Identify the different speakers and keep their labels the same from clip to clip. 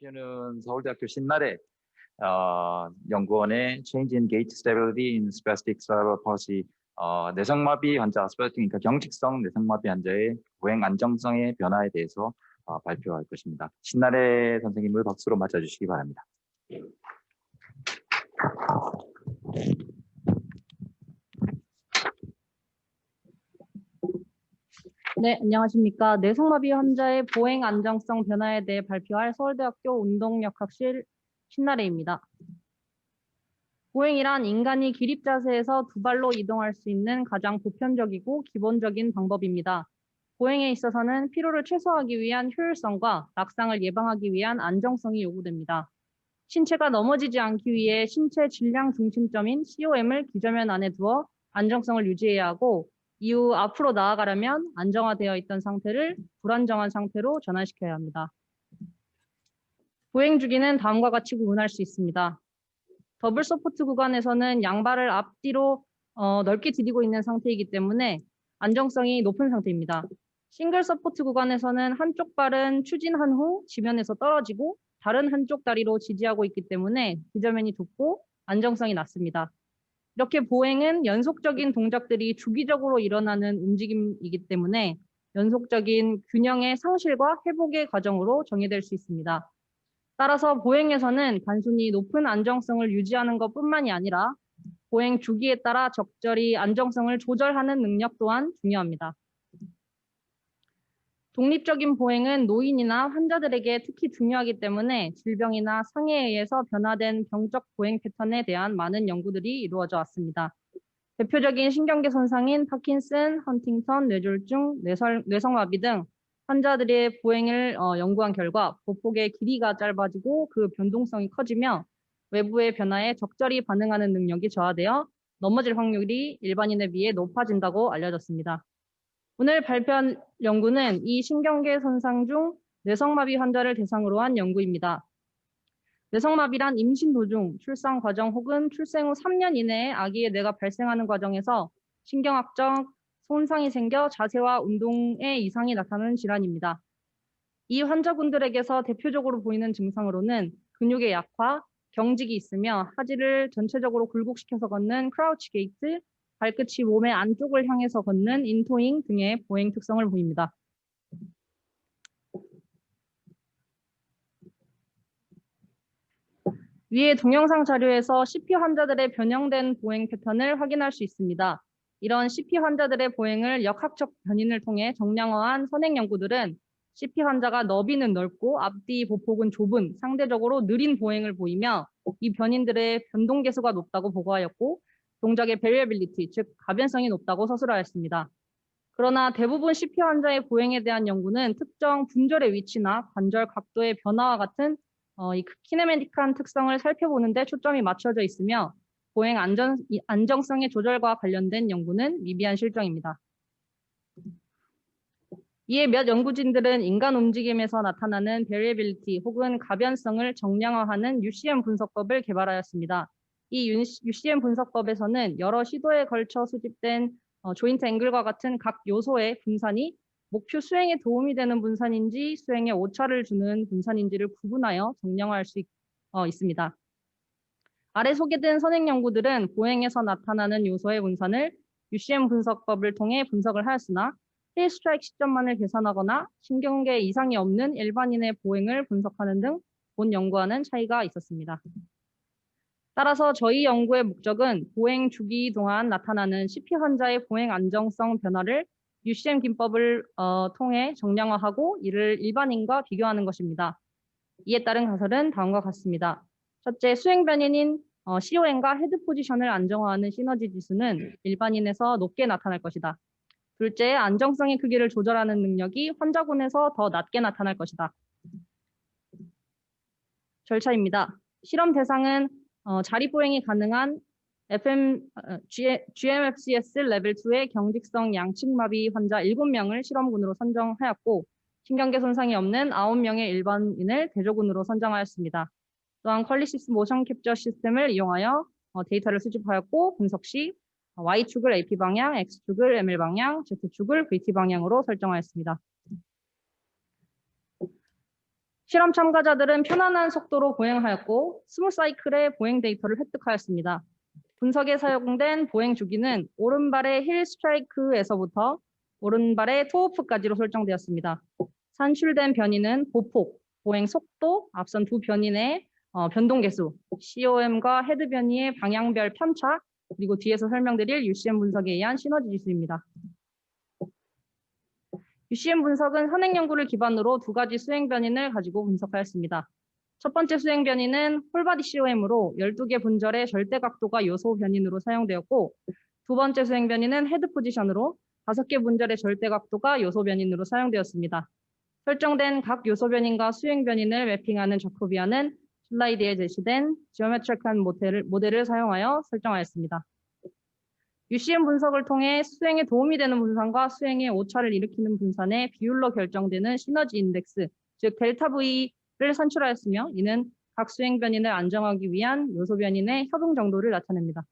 Speaker 1: 발표는 서울대학교 신나래 연구원의 Change in Gait Stability in Spastic Cerebral Palsy 내성마비 환자, 그러니까 경직성 내성마비 환자의 보행 안정성의 변화에 대해서 발표할 것입니다. 신나래 선생님을 박수로 맞아주시기 바랍니다.
Speaker 2: 네, 안녕하십니까. 내성마비 환자의 보행 안정성 변화에 대해 발표할 서울대학교 운동역학실 신나래입니다. 보행이란 인간이 기립 자세에서 두 발로 이동할 수 있는 가장 보편적이고 기본적인 방법입니다. 보행에 있어서는 피로를 최소화하기 위한 효율성과 낙상을 예방하기 위한 안정성이 요구됩니다. 신체가 넘어지지 않기 위해 신체 질량 중심점인 COM을 기저면 안에 두어 안정성을 유지해야 하고, 이후 앞으로 나아가려면 안정화되어 있던 상태를 불안정한 상태로 전환시켜야 합니다. 보행 주기는 다음과 같이 구분할 수 있습니다. 더블 서포트 구간에서는 양발을 앞뒤로 넓게 디디고 있는 상태이기 때문에 안정성이 높은 상태입니다. 싱글 서포트 구간에서는 한쪽 발은 추진한 후 지면에서 떨어지고 다른 한쪽 다리로 지지하고 있기 때문에 기저면이 돋고 안정성이 낮습니다. 이렇게 보행은 연속적인 동작들이 주기적으로 일어나는 움직임이기 때문에 연속적인 균형의 상실과 회복의 과정으로 정의될 수 있습니다. 따라서 보행에서는 단순히 높은 안정성을 유지하는 것뿐만이 아니라 보행 주기에 따라 적절히 안정성을 조절하는 능력 또한 중요합니다. 독립적인 보행은 노인이나 환자들에게 특히 중요하기 때문에 질병이나 상해에 의해서 변화된 병적 보행 패턴에 대한 많은 연구들이 이루어져 왔습니다. 대표적인 신경계 손상인 파킨슨, 헌팅턴, 뇌졸중, 뇌성마비 등 환자들의 보행을 연구한 결과 보폭의 길이가 짧아지고 그 변동성이 커지며 외부의 변화에 적절히 반응하는 능력이 저하되어 넘어질 확률이 일반인에 비해 높아진다고 알려졌습니다. 오늘 발표한 연구는 이 신경계 손상 중 뇌성마비 환자를 대상으로 한 연구입니다. 뇌성마비란 임신 도중, 출산 과정 혹은 출생 후 3년 이내에 아기의 뇌가 발생하는 과정에서 신경학적 손상이 생겨 자세와 운동에 이상이 나타나는 질환입니다. 이 환자분들에게서 대표적으로 보이는 증상으로는 근육의 약화, 경직이 있으며 하지를 전체적으로 굴곡시켜서 걷는 크라우치 게이트, 발끝이 몸의 안쪽을 향해서 걷는 인토잉 등의 보행 특성을 보입니다. 위의 동영상 자료에서 CP 환자들의 변형된 보행 패턴을 확인할 수 있습니다. 이런 CP 환자들의 보행을 역학적 변인을 통해 정량화한 선행 연구들은 CP 환자가 너비는 넓고 앞뒤 보폭은 좁은 상대적으로 느린 보행을 보이며 이 변인들의 변동 계수가 높다고 보고하였고 동작의 베리애빌리티, 즉 가변성이 높다고 서술하였습니다. 그러나 대부분 CP 환자의 보행에 대한 연구는 특정 분절의 위치나 관절 각도의 변화와 같은 이 키네매틱한 특성을 살펴보는 데 초점이 맞춰져 있으며 보행 안정성의 조절과 관련된 연구는 미비한 실정입니다. 이에 몇 연구진들은 인간 움직임에서 나타나는 베리애빌리티 혹은 가변성을 정량화하는 UCM 분석법을 개발하였습니다. 이 UCM 분석법에서는 여러 시도에 걸쳐 수집된 조인트 앵글과 같은 각 요소의 분산이 목표 수행에 도움이 되는 분산인지 수행에 오차를 주는 분산인지를 구분하여 정량화할 수 있습니다. 아래 소개된 선행 연구들은 보행에서 나타나는 요소의 분산을 UCM 분석법을 통해 분석을 하였으나 힐 스트라이크 시점만을 계산하거나 신경계 이상이 없는 일반인의 보행을 분석하는 등 본 연구와는 차이가 있었습니다. 따라서 저희 연구의 목적은 보행 주기 동안 나타나는 CP 환자의 보행 안정성 변화를 UCM 기법을 통해 정량화하고 이를 일반인과 비교하는 것입니다. 이에 따른 가설은 다음과 같습니다. 첫째, 수행 변인인 COM과 헤드 포지션을 안정화하는 시너지 지수는 일반인에서 높게 나타날 것이다. 둘째, 안정성의 크기를 조절하는 능력이 환자군에서 더 낮게 나타날 것이다. 절차입니다. 실험 대상은 자립보행이 가능한 GMFCS 레벨 2의 경직성 양측마비 환자 7명을 실험군으로 선정하였고 신경계 손상이 없는 9명의 일반인을 대조군으로 선정하였습니다. 또한 퀄리시스 모션 캡처 시스템을 이용하여 데이터를 수집하였고 분석 시 Y축을 AP 방향, X축을 ML 방향, Z축을 VT 방향으로 설정하였습니다. 실험 참가자들은 편안한 속도로 보행하였고 스무 사이클의 보행 데이터를 획득하였습니다. 분석에 사용된 보행 주기는 오른발의 힐 스트라이크에서부터 오른발의 토오프까지로 설정되었습니다. 산출된 변이는 보폭, 보행 속도, 앞선 두 변인의 변동 개수, COM과 헤드 변이의 방향별 편차, 그리고 뒤에서 설명드릴 UCM 분석에 의한 시너지 지수입니다. UCM 분석은 선행 연구를 기반으로 두 가지 수행 변인을 가지고 분석하였습니다. 첫 번째 수행 변인은 홀바디 COM으로 12개 분절의 절대 각도가 요소 변인으로 사용되었고, 두 번째 수행 변인은 헤드 포지션으로 5개 분절의 절대 각도가 요소 변인으로 사용되었습니다. 설정된 각 요소 변인과 수행 변인을 매핑하는 자코비안은 슬라이드에 제시된 지오메트릭한 모델을 사용하여 설정하였습니다. UCM 분석을 통해 수행에 도움이 되는 분산과 수행에 오차를 일으키는 분산의 비율로 결정되는 시너지 인덱스, 즉 델타 V를 산출하였으며 이는 각 수행 변인을 안정하기 위한 요소 변인의 협응 정도를 나타냅니다.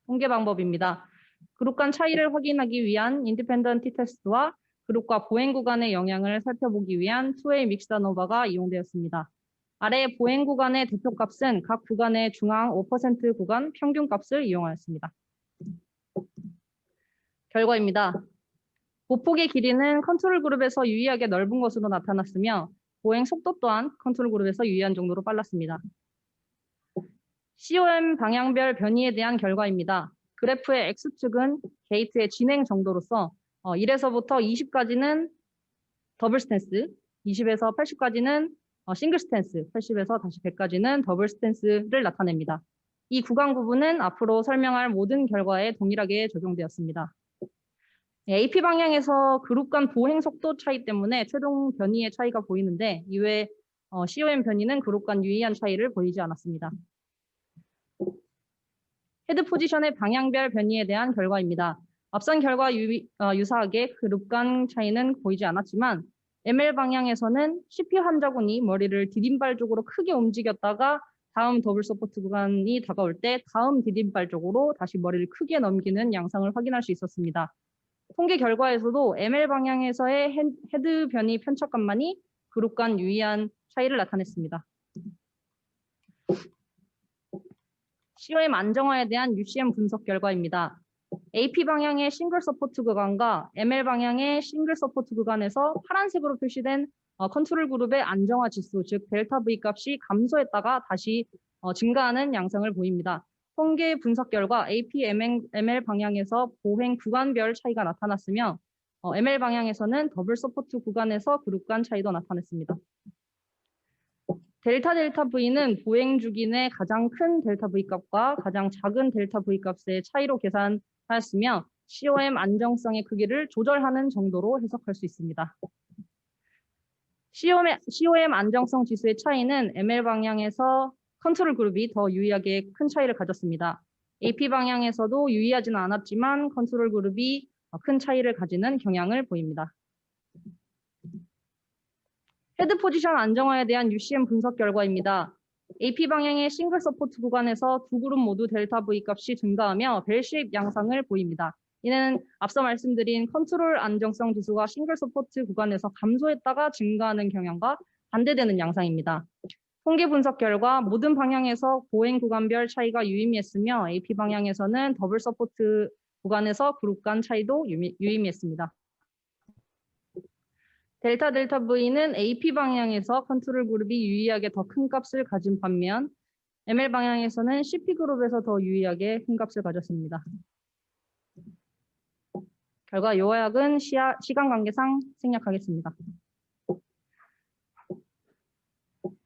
Speaker 2: 통계 방법입니다. 그룹 간 차이를 확인하기 위한 인디펜던트 테스트와 그룹과 보행 구간의 영향을 살펴보기 위한 투웨이 믹스 아노바가 이용되었습니다. 아래 보행 구간의 대표값은 각 구간의 중앙 5% 구간 평균값을 이용하였습니다. 결과입니다. 보폭의 길이는 컨트롤 그룹에서 유의하게 넓은 것으로 나타났으며 보행 속도 또한 컨트롤 그룹에서 유의한 정도로 빨랐습니다. COM 방향별 변이에 대한 결과입니다. 그래프의 X축은 게이트의 진행 정도로서 1에서부터 20까지는 더블 스탠스, 20에서 80까지는 싱글 스탠스, 80에서 다시 100까지는 더블 스탠스를 나타냅니다. 이 구간 구분은 앞으로 설명할 모든 결과에 동일하게 적용되었습니다. AP 방향에서 그룹 간 보행 속도 차이 때문에 최종 변이의 차이가 보이는데 이외에 COM 변이는 그룹 간 유의한 차이를 보이지 않았습니다. 헤드 포지션의 방향별 변이에 대한 결과입니다. 앞선 결과 유사하게 그룹 간 차이는 보이지 않았지만 ML 방향에서는 CP 환자군이 머리를 디딤발 쪽으로 크게 움직였다가 다음 더블 서포트 구간이 다가올 때 다음 디딤발 쪽으로 다시 머리를 크게 넘기는 양상을 확인할 수 있었습니다. 통계 결과에서도 ML 방향에서의 헤드 변이 편차값만이 그룹 간 유의한 차이를 나타냈습니다. COM 안정화에 대한 UCM 분석 결과입니다. AP 방향의 싱글 서포트 구간과 ML 방향의 싱글 서포트 구간에서 파란색으로 표시된 컨트롤 그룹의 안정화 지수, 즉 델타 V 값이 감소했다가 다시 증가하는 양상을 보입니다. 통계 분석 결과 AP, ML 방향에서 보행 구간별 차이가 나타났으며 ML 방향에서는 더블 서포트 구간에서 그룹 간 차이도 나타났습니다. 델타 V는 보행 주기 내 가장 큰 델타 V 값과 가장 작은 델타 V 값의 차이로 계산하였으며 COM 안정성의 크기를 조절하는 정도로 해석할 수 있습니다. COM 안정성 지수의 차이는 ML 방향에서 컨트롤 그룹이 더 유의하게 큰 차이를 가졌습니다. AP 방향에서도 유의하지는 않았지만 컨트롤 그룹이 큰 차이를 가지는 경향을 보입니다. 헤드 포지션 안정화에 대한 UCM 분석 결과입니다. AP 방향의 싱글 서포트 구간에서 두 그룹 모두 델타 V 값이 증가하며 벨 쉐입 양상을 보입니다. 이는 앞서 말씀드린 컨트롤 안정성 지수가 싱글 서포트 구간에서 감소했다가 증가하는 경향과 반대되는 양상입니다. 통계 분석 결과 모든 방향에서 보행 구간별 차이가 유의미했으며 AP 방향에서는 더블 서포트 구간에서 그룹 간 차이도 유의미했습니다. 델타 V는 AP 방향에서 컨트롤 그룹이 유의하게 더 큰 값을 가진 반면 ML 방향에서는 CP 그룹에서 더 유의하게 큰 값을 가졌습니다. 결과 요약은 시간 관계상 생략하겠습니다.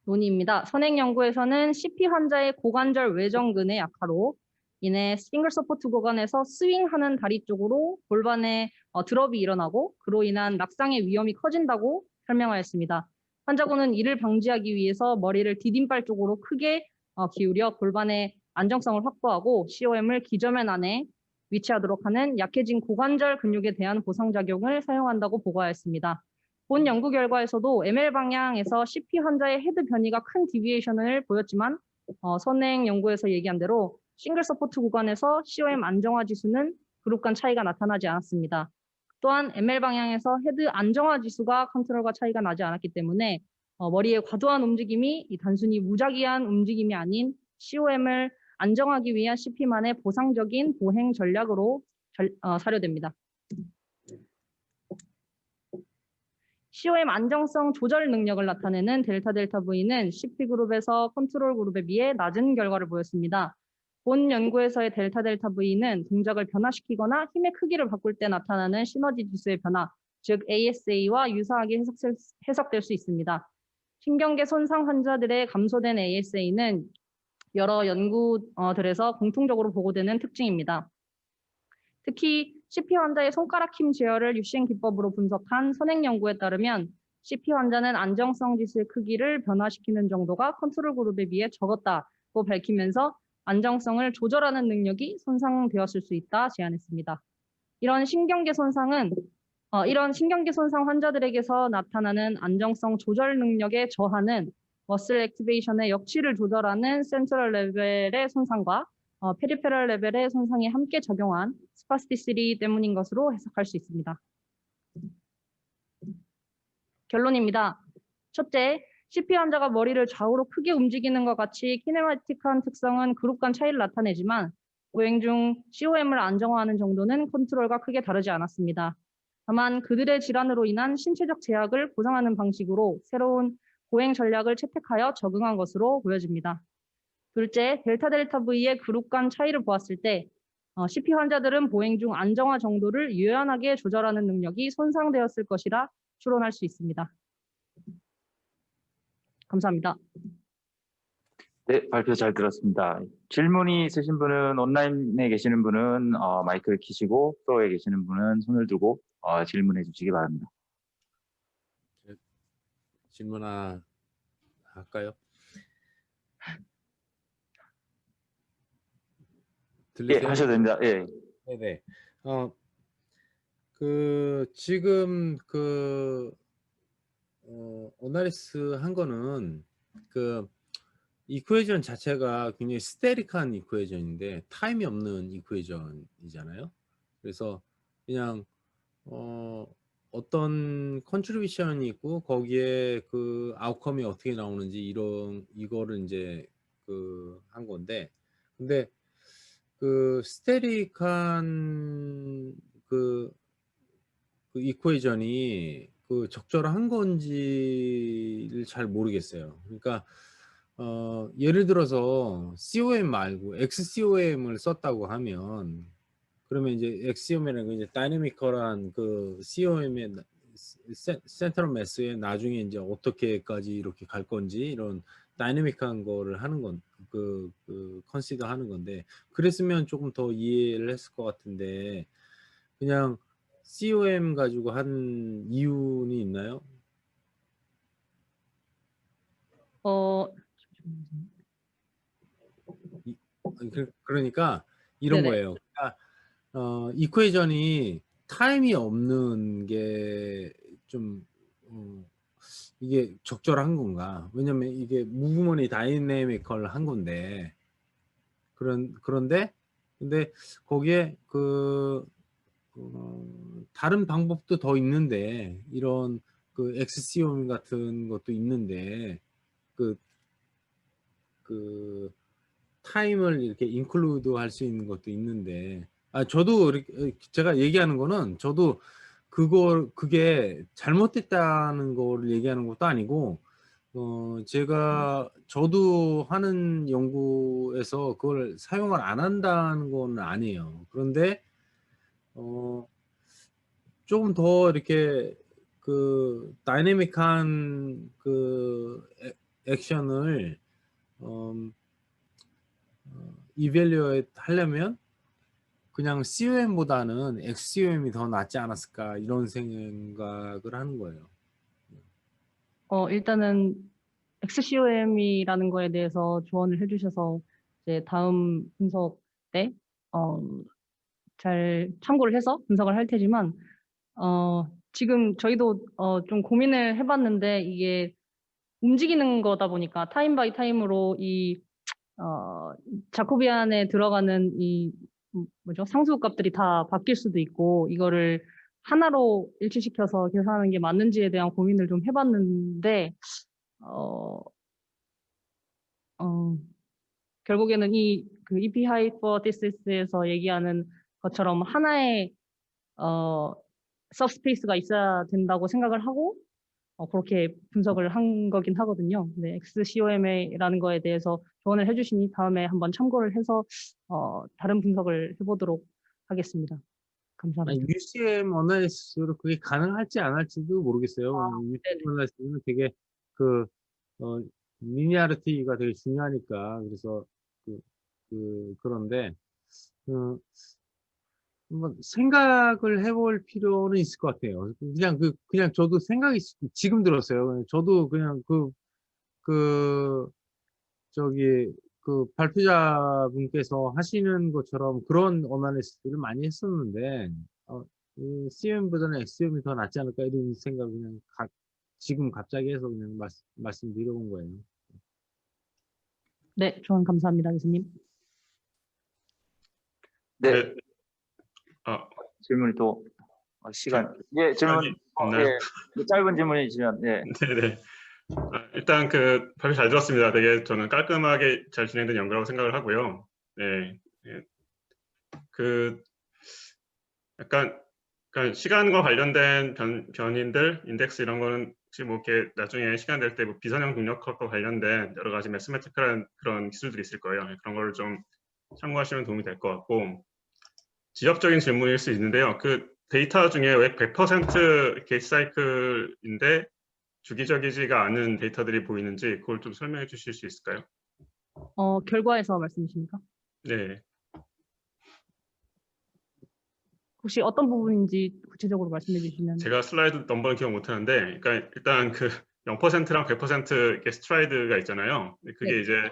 Speaker 2: 논의입니다. 선행 연구에서는 CP 환자의 고관절 외정근의 약화로 인해 싱글 서포트 구간에서 스윙하는 다리 쪽으로 골반에 드롭이 일어나고 그로 인한 낙상의 위험이 커진다고 설명하였습니다. 환자군은 이를 방지하기 위해서 머리를 디딤발 쪽으로 크게 기울여 골반의 안정성을 확보하고 COM을 기저면 안에 위치하도록 하는 약해진 고관절 근육에 대한 보상작용을 사용한다고 보고하였습니다. 본 연구 결과에서도 ML 방향에서 CP 환자의 헤드 변이가 큰 디비에이션을 보였지만 선행 연구에서 얘기한 대로 싱글 서포트 구간에서 COM 안정화 지수는 그룹 간 차이가 나타나지 않았습니다. 또한 ML 방향에서 헤드 안정화 지수가 컨트롤과 차이가 나지 않았기 때문에 머리의 과도한 움직임이 이 단순히 무작위한 움직임이 아닌 COM을 안정하기 위한 CP만의 보상적인 보행 전략으로 사료됩니다. COM 안정성 조절 능력을 나타내는 델타 델타 V는 CP 그룹에서 컨트롤 그룹에 비해 낮은 결과를 보였습니다. 본 연구에서의 델타 델타 V는 동작을 변화시키거나 힘의 크기를 바꿀 때 나타나는 시너지 지수의 변화, 즉 ASA와 유사하게 해석될 수 있습니다. 신경계 손상 환자들의 감소된 ASA는 여러 연구들에서 공통적으로 보고되는 특징입니다. 특히 CP 환자의 손가락 힘 제어를 UCM 기법으로 분석한 선행 연구에 따르면 CP 환자는 안정성 지수의 크기를 변화시키는 정도가 컨트롤 그룹에 비해 적었다고 밝히면서 안정성을 조절하는 능력이 손상되었을 수 있다 제안했습니다. 이런 신경계 손상 환자들에게서 나타나는 안정성 조절 능력의 저하는 머슬 액티베이션의 역치를 조절하는 센트럴 레벨의 손상과 페리페럴 레벨의 손상이 함께 작용한 스파스티시티 때문인 것으로 해석할 수 있습니다. 결론입니다. 첫째, CP 환자가 머리를 좌우로 크게 움직이는 것 같이 키네마틱한 특성은 그룹 간 차이를 나타내지만 보행 중 COM을 안정화하는 정도는 컨트롤과 크게 다르지 않았습니다. 다만 그들의 질환으로 인한 신체적 제약을 보상하는 방식으로 새로운 보행 전략을 채택하여 적응한 것으로 보여집니다. 둘째, 델타 델타 V의 그룹 간 차이를 보았을 때 CP 환자들은 보행 중 안정화 정도를 유연하게 조절하는 능력이 손상되었을 것이라 추론할 수 있습니다. 감사합니다.
Speaker 1: 네, 발표 잘 들었습니다. 질문이 있으신 분은 온라인에 계시는 분은 마이크를 켜시고 플로어에 계시는 분은 손을 들고 질문해 주시기 바랍니다.
Speaker 3: 질문 하나 할까요? 들리세요?
Speaker 1: 예, 하셔도 됩니다. 예.
Speaker 3: 네네. 지금 오나리스 한 거는 이쿠에이션 자체가 굉장히 스테릭한 이쿠에이션인데 타임이 없는 이쿠에이션이잖아요. 그래서 그냥 어떤 컨트리뷰션이 있고 거기에 그 아웃컴이 어떻게 나오는지 이거를 이제 한 건데, 근데 스테릭한 이쿠에이션이 적절한 건지를 잘 모르겠어요. 그러니까 예를 들어서 COM 말고 XCOM을 썼다고 하면, 그러면 이제 XCOM이라는 건 이제 다이내미컬한 COM의 센트럴 매스에 나중에 이제 어떻게까지 이렇게 갈 건지 이런 다이내믹한 거를 하는 건 컨시더 하는 건데, 그랬으면 조금 더 이해를 했을 것 같은데 그냥 COM 가지고 한 이유는 있나요? 그러니까 이런
Speaker 2: 네네.
Speaker 3: 거예요. 그러니까 이쿠에이션이 타임이 없는 게 좀 이게 적절한 건가? 왜냐면 이게 무브먼이 다이내미컬 한 건데, 그런데 근데 거기에 다른 방법도 더 있는데, 이런 XCOM 같은 것도 있는데 타임을 이렇게 인클루드 할 수 있는 것도 있는데, 저도 제가 얘기하는 거는 저도 그게 잘못됐다는 거를 얘기하는 것도 아니고, 저도 하는 연구에서 그걸 사용을 안 한다는 건 아니에요. 그런데 조금 더 이렇게 다이내믹한 액션을 이밸류에이트 하려면 그냥 COM보다는 XCOM이 더 낫지 않았을까, 이런 생각을 하는 거예요.
Speaker 2: 일단은 XCOM이라는 거에 대해서 조언을 해주셔서 이제 다음 분석 때 잘 참고를 해서 분석을 할 테지만 지금 저희도 좀 고민을 해봤는데 이게 움직이는 거다 보니까 타임 바이 타임으로 이 자코비안에 들어가는 이 상수 값들이 다 바뀔 수도 있고, 이거를 하나로 일치시켜서 계산하는 게 맞는지에 대한 고민을 좀 해봤는데 결국에는 그 EP hypothesis에서 얘기하는 것처럼 하나의 subspace가 있어야 된다고 생각을 하고 그렇게 분석을 한 거긴 하거든요. 네, XCOMA라는 거에 대해서 조언을 해주시니 다음에 한번 참고를 해서 다른 분석을 해보도록 하겠습니다. 감사합니다.
Speaker 3: UCM 어나리시스로 그게 가능할지 안 할지도 모르겠어요. UCM 어나리시스는 되게 리니아리티가 되게 중요하니까 그래서 그런데 한번 생각을 해볼 필요는 있을 것 같아요. 그냥 저도 생각이 지금 들었어요. 저도 그냥 발표자분께서 하시는 것처럼 그런 어나리시스를 많이 했었는데, CM보다는 XCM이 더 낫지 않을까 이런 생각을 그냥 지금 갑자기 해서 그냥 말씀드려본 거예요.
Speaker 2: 네, 조언 감사합니다, 교수님.
Speaker 1: 네. 질문이 또 시간. 예, 질문. 예, 짧은 질문이시면 예.
Speaker 4: 네네. 일단 발표 잘 들었습니다. 되게 저는 깔끔하게 잘 진행된 연구라고 생각을 하고요. 네. 약간 시간과 관련된 변인들, 인덱스 이런 거는 혹시 뭐 이렇게 나중에 시간 될 때 뭐 비선형 동력학과 관련된 여러 가지 매스매티컬한 그런 기술들이 있을 거예요. 그런 거를 좀 참고하시면 도움이 될 것 같고, 지역적인 질문일 수 있는데요. 데이터 중에 왜 100% 게이트 사이클인데 주기적이지가 않은 데이터들이 보이는지 그걸 좀 설명해 주실 수 있을까요?
Speaker 2: 결과에서 말씀이십니까?
Speaker 4: 네.
Speaker 2: 혹시 어떤 부분인지 구체적으로 말씀해 주시면.
Speaker 4: 제가 슬라이드 넘버는 기억 못 하는데, 그러니까 일단 0%랑 100% 이렇게 스트라이드가 있잖아요. 그게
Speaker 2: 네.
Speaker 4: 이제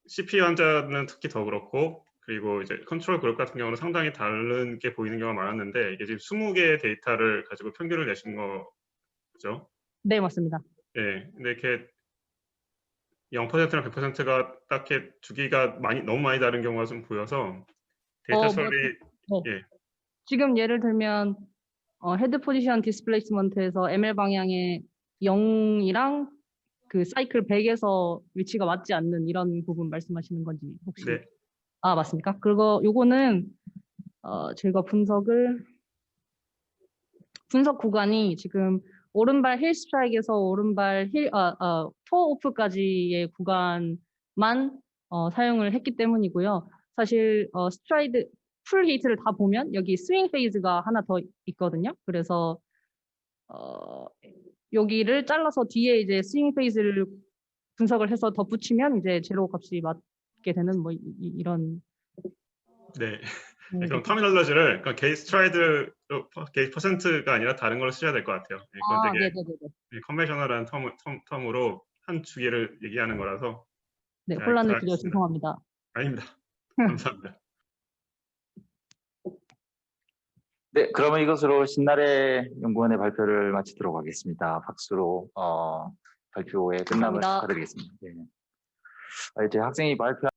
Speaker 4: CP 환자는 특히 더 그렇고, 그리고 이제 컨트롤 그룹 같은 경우는 상당히 다른 게 보이는 경우가 많았는데, 이게 지금 20개의 데이터를 가지고 평균을 내신 거죠?
Speaker 2: 네, 맞습니다.
Speaker 4: 네. 근데 이렇게 0%나 100%가 딱 이렇게 주기가 너무 많이 다른 경우가 좀 보여서 데이터 처리. 예.
Speaker 2: 지금 예를 들면 헤드 포지션 디스플레이스먼트에서 ML 방향의 0이랑 사이클 100에서 위치가 맞지 않는 이런 부분 말씀하시는 건지 혹시?
Speaker 4: 네.
Speaker 2: 맞습니까? 요거는 제가 분석 구간이 지금 오른발 힐 스트라이크에서 오른발 투어 오프까지의 구간만 사용을 했기 때문이고요. 사실 스트라이드 풀 게이트를 다 보면 여기 스윙 페이즈가 하나 더 있거든요. 그래서 여기를 잘라서 뒤에 이제 스윙 페이즈를 분석을 해서 덧붙이면 이제 제로 값이 맞게 되는 뭐 이런.
Speaker 4: 네. 그럼 터미널러지를 게이트 스트라이드 게이트 퍼센트가 아니라 다른 걸로 쓰셔야 될 것 같아요. 그건 되게 컨벤셔널한 텀으로 한 주기를 얘기하는 거라서.
Speaker 2: 네, 혼란을 드려 죄송합니다.
Speaker 4: 아닙니다. 감사합니다.
Speaker 1: 네, 그러면 이것으로 신나래 연구원의 발표를 마치도록 하겠습니다. 박수로 발표의 끝남을 축하드리겠습니다. 네. 이제 학생이 발표